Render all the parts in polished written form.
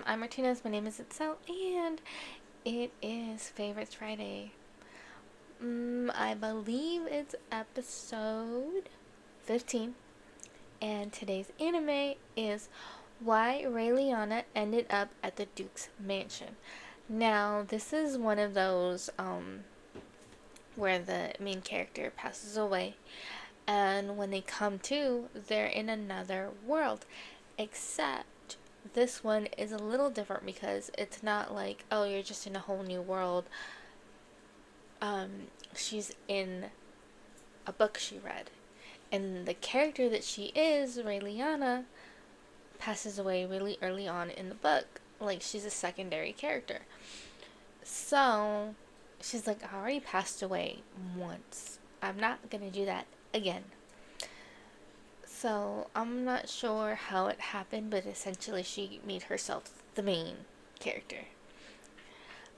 I'm Martinez. My name is Itzell, and it is Favorites Friday. I believe it's episode 15, and today's anime is Why Raeliana Ended Up at the Duke's Mansion. Now, this is one of those where the main character passes away, and when they come to, they're in another world, except this one is a little different because it's not like, oh, you're just in a whole new world. She's in a book she read, and the character that she is, Raeliana, passes away really early on in the book. Like, she's a secondary character. So she's like, I already passed away once, I'm not gonna do that again. So I'm not sure how it happened, but essentially she made herself the main character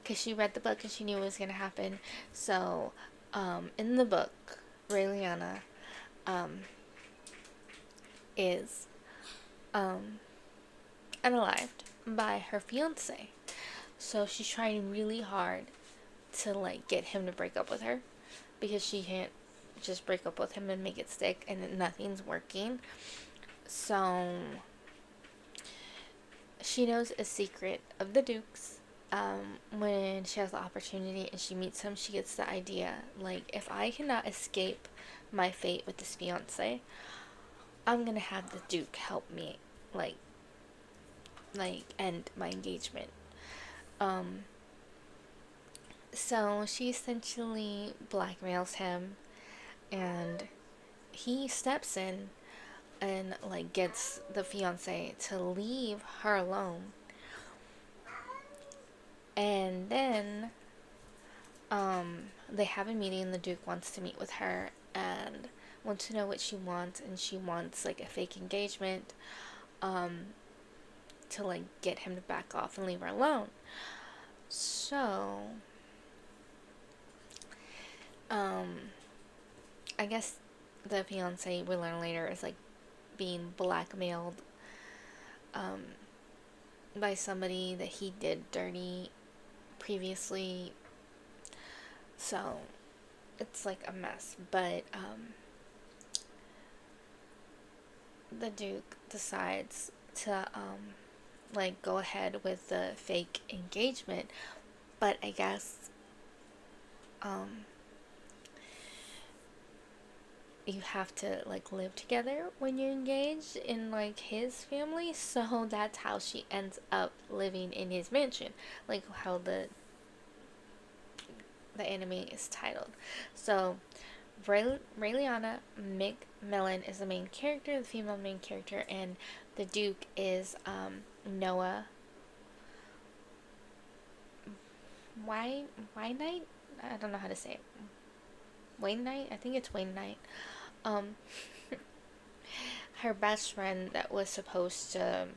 because she read the book and she knew it was going to happen. So in the book, Raeliana is unalived by her fiance. So she's trying really hard to like get him to break up with her because she can't just break up with him and make it stick, and nothing's working. So she knows a secret of the Duke's. When she has the opportunity and she meets him, she gets the idea, like, if I cannot escape my fate with this fiance, I'm gonna have the Duke help me, like, end my engagement. Um, so she essentially blackmails him, and he steps in and like gets the fiance to leave her alone. And then they have a meeting. The Duke wants to meet with her and wants to know what she wants, and she wants like a fake engagement to like get him to back off and leave her alone. So I guess the fiance, we learn later, is like being blackmailed um, by somebody that he did dirty previously. So it's like a mess. But the Duke decides to like go ahead with the fake engagement. But I guess you have to like live together when you're engaged in like his family, so that's how she ends up living in his mansion, like how the anime is titled. So Raeliana McMillan is the main character, the female main character, and the Duke is Noah. Why Knight? I don't know how to say it. Wayne Knight? I think it's Wayne Knight. Um, her best friend that was supposed to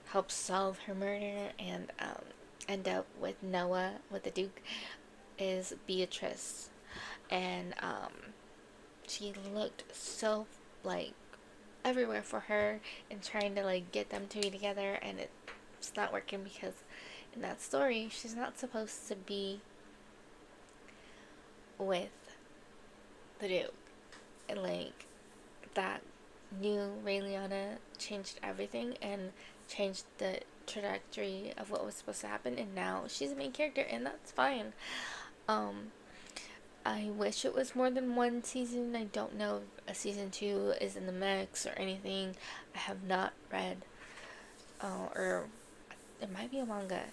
help solve her murder and end up with Noah, with the Duke, is Beatrice. And she looked so like everywhere for her and trying to like get them to be together, and it's not working because in that story she's not supposed to be with the Duke. And like that new Raeliana changed everything and changed the trajectory of what was supposed to happen, and now she's a main character, and that's fine. um I wish it was more than one season. I don't know if a season 2 is in the mix or anything. I have not read, or it might be a manga.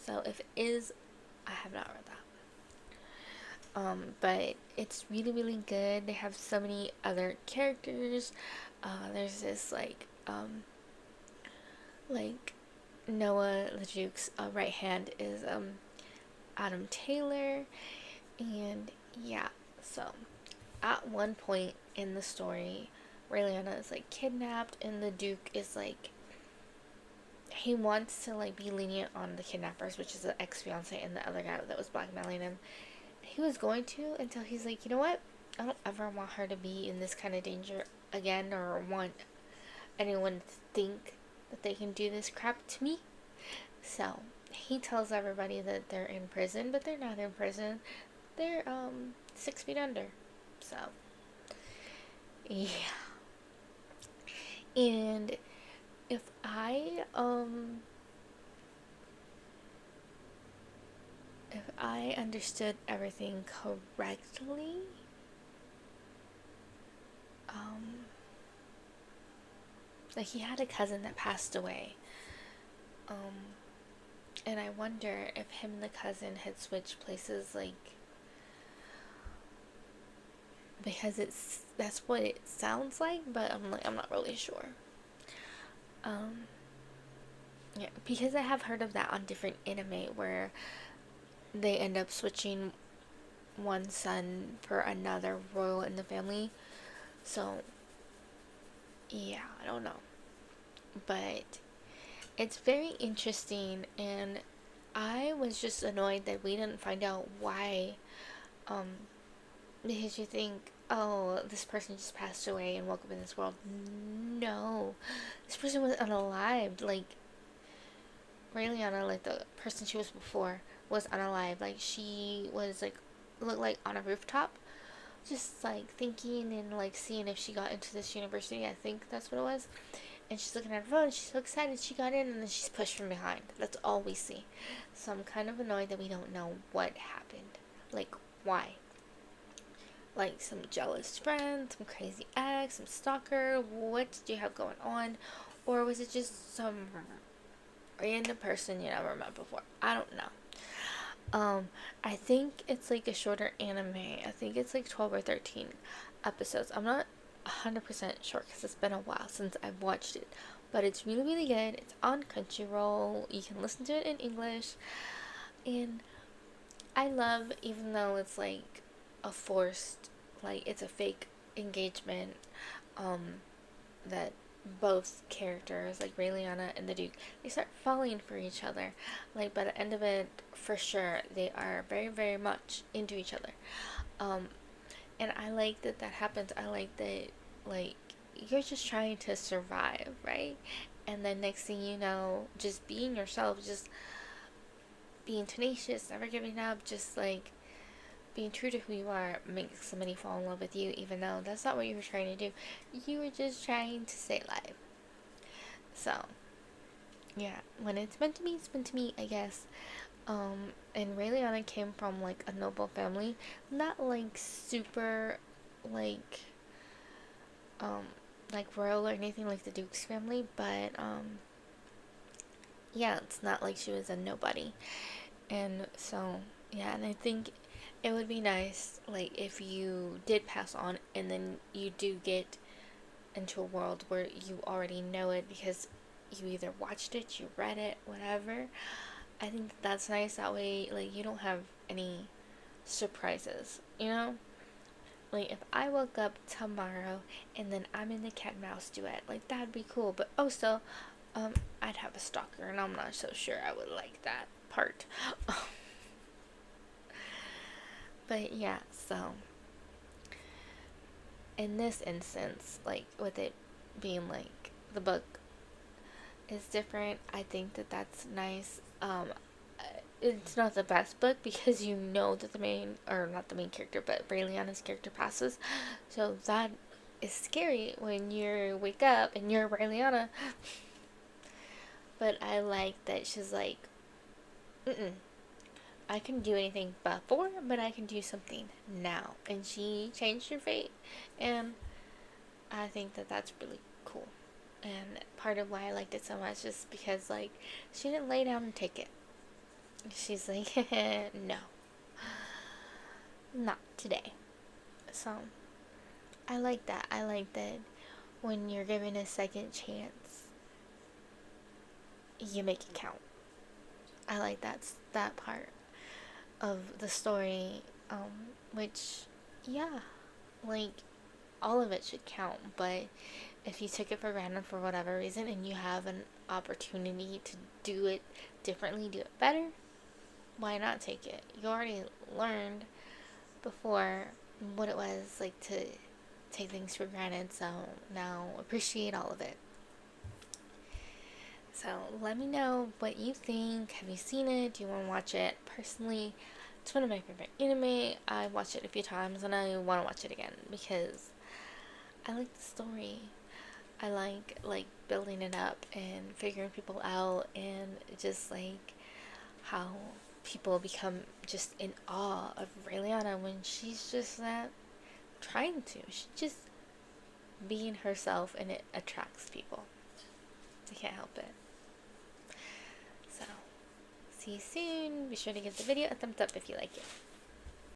So if it is, I have not read that. But it's really, really good. They have so many other characters. There's this like Noah the Duke's right hand is Adam Taylor, and yeah. So at one point in the story, Raeliana is like kidnapped, and the Duke is like, he wants to like be lenient on the kidnappers, which is the ex fiance and the other guy that was blackmailing him. He was going to, until he's like, you know what? I don't ever want her to be in this kind of danger again, or want anyone to think that they can do this crap to me. So he tells everybody that they're in prison, but they're not in prison. They're 6 feet under. So yeah. And if I understood everything correctly, um like he had a cousin that passed away. Um and I wonder if him and the cousin had switched places, like, because that's what it sounds like, but I'm not really sure. Um yeah, because I have heard of that on different anime where they end up switching one son for another royal in the family. So yeah, I don't know. But it's very interesting, and I was just annoyed that we didn't find out why. Um, because you think, oh, this person just passed away and woke up in this world. No, this person was unalived. Like, Raeliana, like the person she was before, was unalived. Like, she was like, looked like on a rooftop, just like thinking and like seeing if she got into this university. I think that's what it was. And she's looking at her phone. She's so excited she got in, and then she's pushed from behind. That's all we see. So I'm kind of annoyed that we don't know what happened. Like, why? Like, some jealous friend, some crazy ex, some stalker. What did you have going on? Or was it just some random person you never met before? I don't know. I think it's like a shorter anime. I think it's like 12 or 13 episodes. I'm not 100% sure because it's been a while since I've watched it. But it's really, really good. It's on Crunchyroll. You can listen to it in English. And I love, even though it's like a forced, like it's a fake engagement, um, that both characters, like Raeliana and the Duke, they start falling for each other. Like, by the end of it, for sure, they are very, very much into each other. Um, and I like that that happens. I like that, like, you're just trying to survive, right? And then next thing you know, just being yourself, just being tenacious, never giving up, just like being true to who you are makes somebody fall in love with you, even though that's not what you were trying to do. You were just trying to stay alive. So, yeah, when it's meant to be, it's meant to be, I guess. And Raeliana came from like a noble family, not like super, like, um, like royal or anything like the Duke's family, but yeah, it's not like she was a nobody. And so, yeah, and I think it would be nice, like, if you did pass on and then you do get into a world where you already know it because you either watched it, you read it, whatever. I think that's nice. That way, like, you don't have any surprises, you know? Like, if I woke up tomorrow and then I'm in the cat and mouse duet, like, that'd be cool. But also, I'd have a stalker, and I'm not so sure I would like that part. But yeah, so in this instance, like, with it being like the book is different, I think that that's nice. It's not the best book because you know that the main, or not the main character, but Raeliana's character passes. So that is scary when you wake up and you're Raeliana. But I like that she's like, mm-mm, I can do anything before, but I can do something now. And she changed her fate. And I think that that's really cool. And part of why I liked it so much is because, like, she didn't lay down and take it. She's like, no, not today. So, I like that. I like that when you're given a second chance, you make it count. I like that part of the story, which, yeah, like, all of it should count, but if you took it for granted for whatever reason and you have an opportunity to do it differently, do it better, why not take it? You already learned before what it was like to take things for granted, so now appreciate all of it. So let me know what you think. Have you seen it? Do you want to watch it? Personally, it's one of my favorite anime. I watched it a few times and I want to watch it again because I like the story. I like building it up and figuring people out, and just like how people become just in awe of Raeliana when she's just not trying to. She's just being herself, and it attracts people. I can't help it. So, see you soon. Be sure to give the video a thumbs up if you like it.